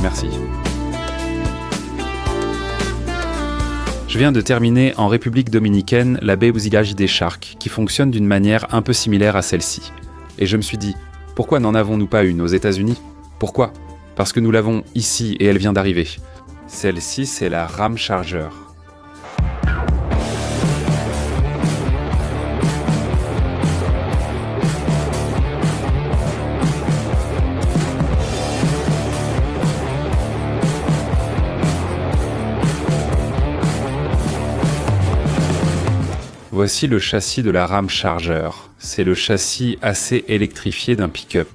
Merci. Je viens de terminer en République dominicaine la baie Bouzigajide Shark, qui fonctionne d'une manière un peu similaire à celle-ci. Et je me suis dit, pourquoi n'en avons-nous pas une aux États-Unis ? Pourquoi ? Parce que nous l'avons ici et elle vient d'arriver. Celle-ci, c'est la Ram Charger. Voici le châssis de la Ram Charger. C'est le châssis assez électrifié d'un pick-up.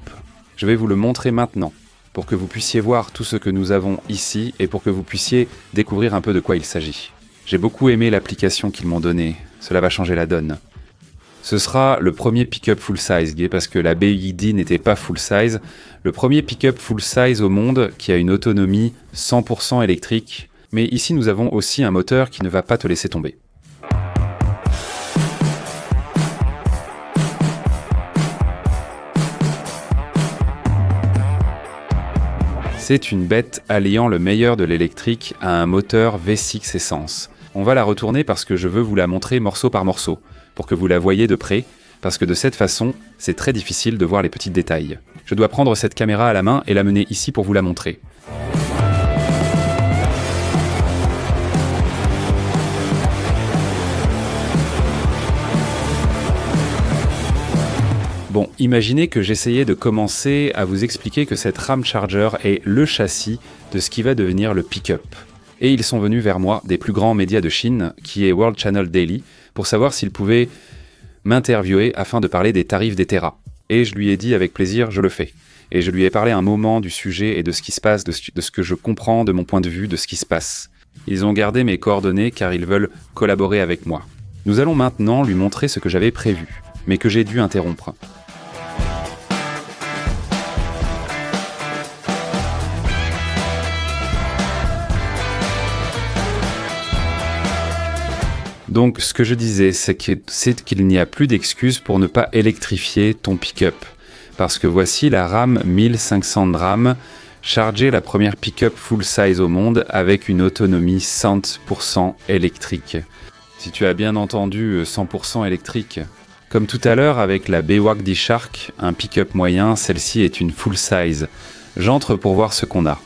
Je vais vous le montrer maintenant, pour que vous puissiez voir tout ce que nous avons ici et pour que vous puissiez découvrir un peu de quoi il s'agit. J'ai beaucoup aimé l'application qu'ils m'ont donnée. Cela va changer la donne. Ce sera le premier pick-up full-size, parce que la BYD n'était pas full-size. Le premier pick-up full-size au monde qui a une autonomie 100% électrique. Mais ici, nous avons aussi un moteur qui ne va pas te laisser tomber. C'est une bête alliant le meilleur de l'électrique à un moteur V6 essence. On va la retourner parce que je veux vous la montrer morceau par morceau, pour que vous la voyez de près, parce que de cette façon, c'est très difficile de voir les petits détails. Je dois prendre cette caméra à la main et la mener ici pour vous la montrer. Bon, imaginez que j'essayais de commencer à vous expliquer que cette Ram Charger est le châssis de ce qui va devenir le pick-up. Et ils sont venus vers moi, des plus grands médias de Chine, qui est World Channel Daily, pour savoir s'ils pouvaient m'interviewer afin de parler des tarifs des Terra. Et je lui ai dit avec plaisir, je le fais. Et je lui ai parlé un moment du sujet et de ce qui se passe, de ce que je comprends de mon point de vue, de ce qui se passe. Ils ont gardé mes coordonnées car ils veulent collaborer avec moi. Nous allons maintenant lui montrer ce que j'avais prévu, mais que j'ai dû interrompre. Donc, ce que je disais, c'est qu'il n'y a plus d'excuses pour ne pas électrifier ton pick-up. Parce que voici la Ram 1500 Ram, chargée la première pick-up full-size au monde avec une autonomie 100% électrique. Si tu as bien entendu 100% électrique. Comme tout à l'heure avec la BYD Shark, un pick-up moyen, celle-ci est une full-size. J'entre pour voir ce qu'on a.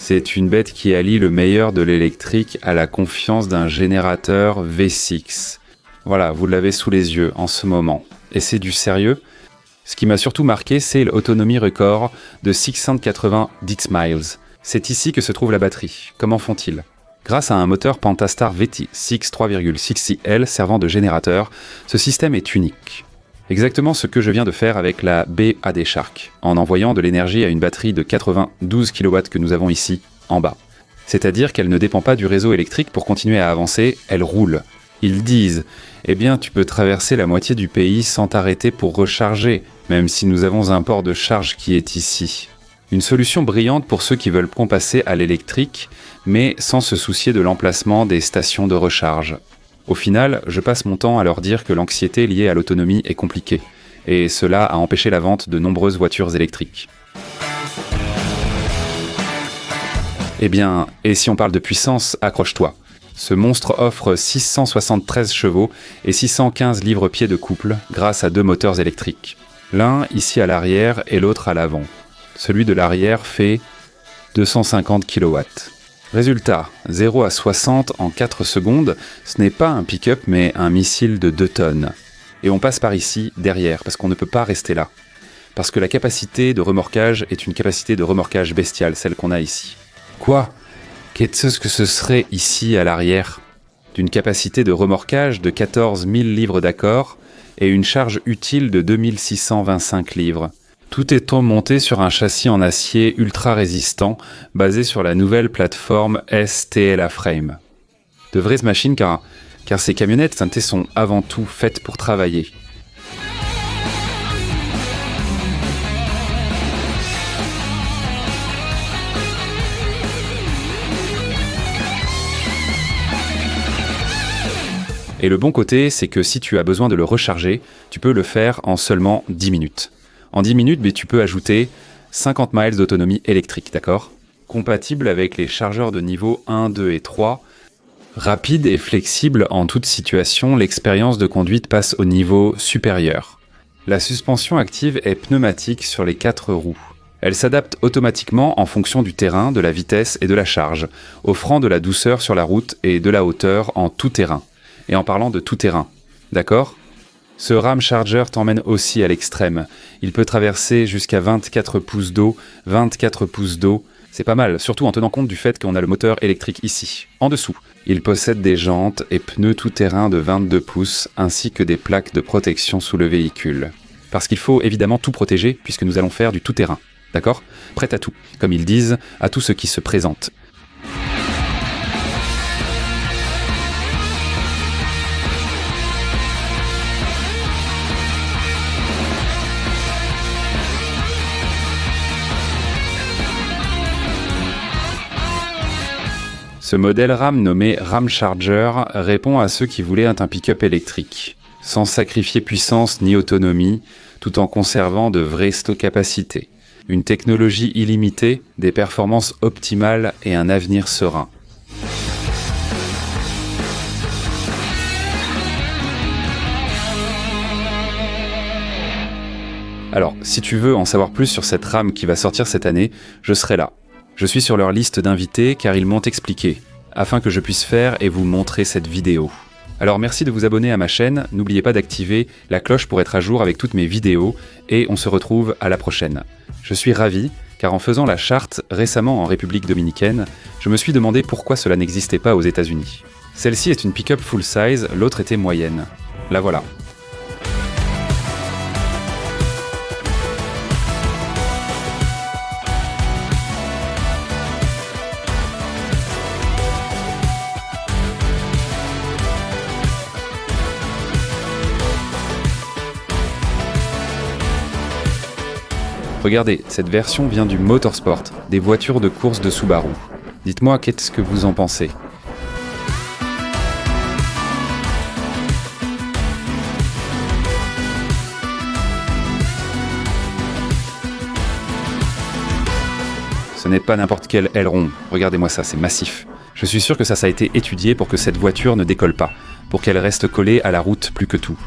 C'est une bête qui allie le meilleur de l'électrique à la confiance d'un générateur V6. Voilà, vous l'avez sous les yeux en ce moment. Et c'est du sérieux. Ce qui m'a surtout marqué, c'est l'autonomie record de 680 dixmiles. C'est ici que se trouve la batterie. Comment font-ils ? Grâce à un moteur Pentastar VT6 3,6L servant de générateur, ce système est unique. Exactement ce que je viens de faire avec la BYD Shark, en envoyant de l'énergie à une batterie de 92 kW que nous avons ici, en bas. C'est-à-dire qu'elle ne dépend pas du réseau électrique pour continuer à avancer, elle roule. Ils disent « Eh bien, tu peux traverser la moitié du pays sans t'arrêter pour recharger, même si nous avons un port de charge qui est ici. » Une solution brillante pour ceux qui veulent passer à l'électrique, mais sans se soucier de l'emplacement des stations de recharge. Au final, je passe mon temps à leur dire que l'anxiété liée à l'autonomie est compliquée, et cela a empêché la vente de nombreuses voitures électriques. Eh bien, et si on parle de puissance, accroche-toi. Ce monstre offre 673 chevaux et 615 livres-pieds de couple grâce à deux moteurs électriques. L'un ici à l'arrière et l'autre à l'avant. Celui de l'arrière fait 250 kW. Résultat, 0 à 60 en 4 secondes, ce n'est pas un pick-up mais un missile de 2 tonnes. Et on passe par ici, derrière, parce qu'on ne peut pas rester là. Parce que la capacité de remorquage est une capacité de remorquage bestiale, celle qu'on a ici. Quoi ? Qu'est-ce que ce serait ici à l'arrière ? D'une capacité de remorquage de 14 000 livres d'accord et une charge utile de 2625 livres. Tout est monté sur un châssis en acier ultra résistant basé sur la nouvelle plateforme STLA Frame. De vraies machines car ces camionnettes sont avant tout faites pour travailler. Et le bon côté, c'est que si tu as besoin de le recharger, tu peux le faire en seulement 10 minutes. En 10 minutes, tu peux ajouter 50 miles d'autonomie électrique, d'accord ? compatible avec les chargeurs de niveau 1, 2 et 3. Rapide et flexible en toute situation, l'expérience de conduite passe au niveau supérieur. La suspension active est pneumatique sur les 4 roues. Elle s'adapte automatiquement en fonction du terrain, de la vitesse et de la charge, offrant de la douceur sur la route et de la hauteur en tout terrain. Et en parlant de tout terrain, d'accord ? Ce Ramcharger t'emmène aussi à l'extrême. Il peut traverser jusqu'à 24 pouces d'eau, c'est pas mal, surtout en tenant compte du fait qu'on a le moteur électrique ici, en dessous. Il possède des jantes et pneus tout-terrain de 22 pouces, ainsi que des plaques de protection sous le véhicule. Parce qu'il faut évidemment tout protéger, puisque nous allons faire du tout-terrain. D'accord ? Prête à tout, comme ils disent, à tout ce qui se présente. Ce modèle RAM nommé Ramcharger répond à ceux qui voulaient un pick-up électrique, sans sacrifier puissance ni autonomie, tout en conservant de vraies stock-capacités. Une technologie illimitée, des performances optimales et un avenir serein. Alors, si tu veux en savoir plus sur cette RAM qui va sortir cette année, je serai là. Je suis sur leur liste d'invités car ils m'ont expliqué, afin que je puisse faire et vous montrer cette vidéo. Alors merci de vous abonner à ma chaîne, n'oubliez pas d'activer la cloche pour être à jour avec toutes mes vidéos, et on se retrouve à la prochaine. Je suis ravi, car en faisant la charte récemment en République Dominicaine, je me suis demandé pourquoi cela n'existait pas aux États-Unis. Celle-ci est une pick-up full size, l'autre était moyenne. La voilà. Regardez, cette version vient du Motorsport, des voitures de course de Subaru. Dites-moi qu'est-ce que vous en pensez. Ce n'est pas n'importe quel aileron, regardez-moi ça, c'est massif. Je suis sûr que ça a été étudié pour que cette voiture ne décolle pas, pour qu'elle reste collée à la route plus que tout.